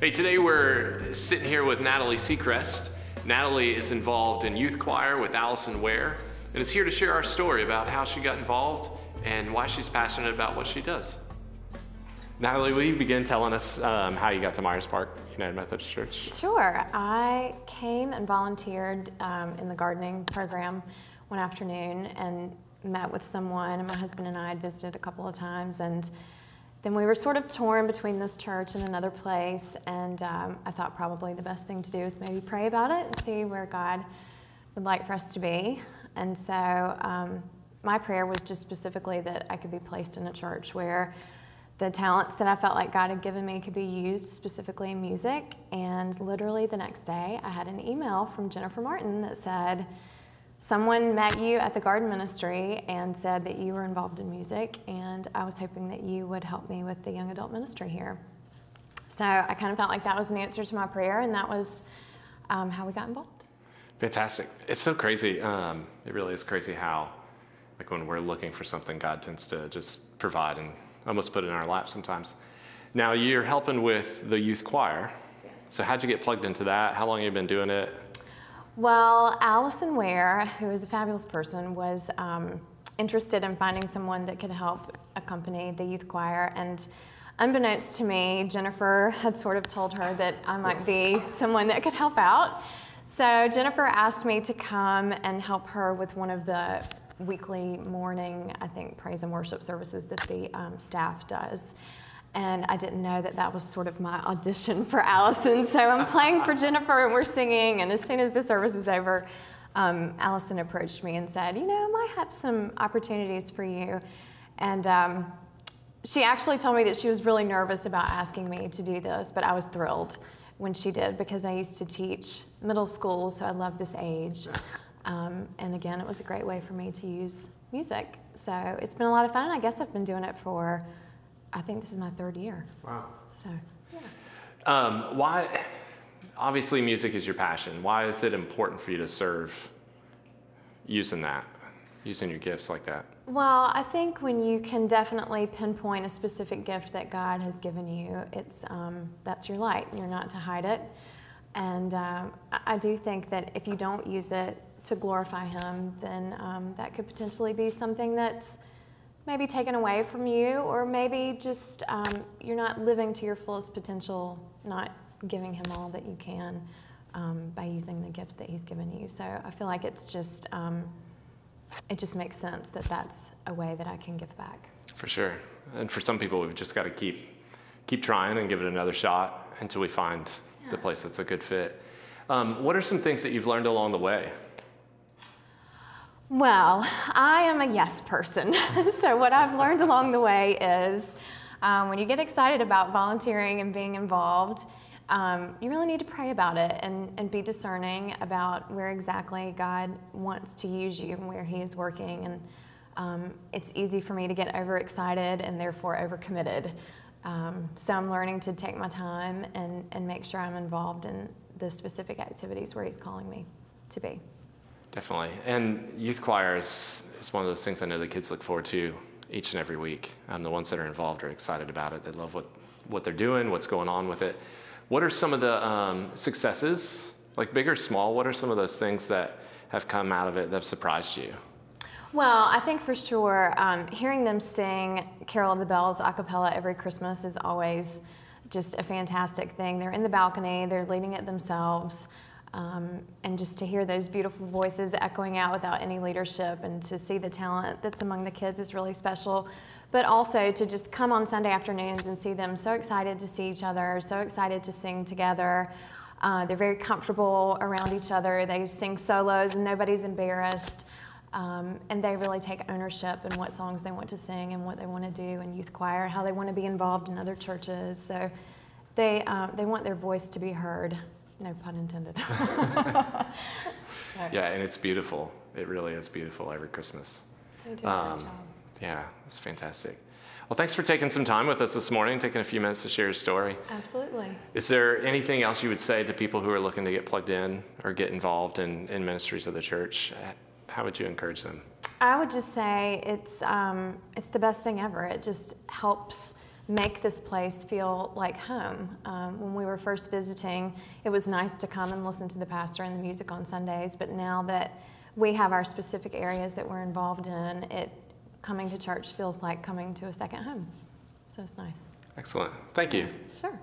Hey, today we're sitting here with Natalie Seacrest. Natalie is involved in youth choir with Allison Ware, and is here to share our story about how she got involved and why she's passionate about what she does. Natalie, will you begin telling us how you got to Myers Park United Methodist Church? Sure. I came and volunteered in the gardening program one afternoon and met with someone, and my husband and I had visited a couple of times, and then we were sort of torn between this church and another place, and I thought probably the best thing to do is maybe pray about it and see where God would like for us to be. And so my prayer was just specifically that I could be placed in a church where the talents that I felt like God had given me could be used specifically in music. And literally the next day, I had an email from Jennifer Martin that said, someone met you at the garden ministry and said that you were involved in music, and I was hoping that you would help me with the young adult ministry here. So I kind of felt like that was an answer to my prayer, and that was how we got involved. Fantastic. It's so crazy. It really is crazy how, like, when we're looking for something, God tends to just provide and almost put it in our lap sometimes. Now, you're helping with the youth choir. Yes. So how'd you get plugged into that? How long have you been doing it? Well, Allison Ware, who is a fabulous person, was interested in finding someone that could help accompany the youth choir. And unbeknownst to me, Jennifer had sort of told her that I might be someone that could help out. So Jennifer asked me to come and help her with one of the weekly morning, I think, praise and worship services that the staff does. And I didn't know that that was sort of my audition for Allison. So I'm playing for Jennifer and we're singing, and as soon as the service is over, Allison approached me and said, you know, I might have some opportunities for you. And she actually told me that she was really nervous about asking me to do this, but I was thrilled when she did, because I used to teach middle school, so I love this age. And again, it was a great way for me to use music. So it's been a lot of fun. I guess I've been doing it for, I think this is my third year. Wow. So, yeah. Why, obviously music is your passion. Why is it important for you to serve using your gifts like that? Well, I think when you can definitely pinpoint a specific gift that God has given you, it's that's your light. You're not to hide it. And I do think that if you don't use it to glorify Him, then that could potentially be something that's maybe taken away from you, or maybe just you're not living to your fullest potential, not giving Him all that you can by using the gifts that He's given you. So I feel like it's just, it just makes sense that that's a way that I can give back. For sure. And for some people, we've just got to keep trying and give it another shot until we find the place that's a good fit. What are some things that you've learned along the way? Well, I am a yes person. So what I've learned along the way is when you get excited about volunteering and being involved, you really need to pray about it and be discerning about where exactly God wants to use you and where He is working. And it's easy for me to get overexcited and therefore overcommitted. So I'm learning to take my time and make sure I'm involved in the specific activities where He's calling me to be. Definitely. And youth choir is one of those things I know the kids look forward to each and every week. The ones that are involved are excited about it. They love what they're doing, what's going on with it. What are some of the successes, like big or small? What are some of those things that have come out of it that have surprised you? Well, I think for sure, hearing them sing Carol of the Bells a cappella every Christmas is always just a fantastic thing. They're in the balcony, they're leading it themselves. And just to hear those beautiful voices echoing out without any leadership, and to see the talent that's among the kids is really special. But also to just come on Sunday afternoons and see them so excited to see each other, so excited to sing together. They're very comfortable around each other. They sing solos and nobody's embarrassed. And they really take ownership in what songs they want to sing and what they want to do in youth choir, how they want to be involved in other churches. So they want their voice to be heard. No pun intended. Yeah, and it's beautiful. It really is beautiful every Christmas. They do a great job. Yeah, it's fantastic. Well, thanks for taking some time with us this morning, taking a few minutes to share your story. Absolutely. Is there anything else you would say to people who are looking to get plugged in or get involved in ministries of the church? How would you encourage them? I would just say it's the best thing ever. It just helps make this place feel like home. When we were first visiting, it was nice to come and listen to the pastor and the music on Sundays, but now that we have our specific areas that we're involved in, coming to church feels like coming to a second home. So it's nice. Excellent. Thank you. Sure.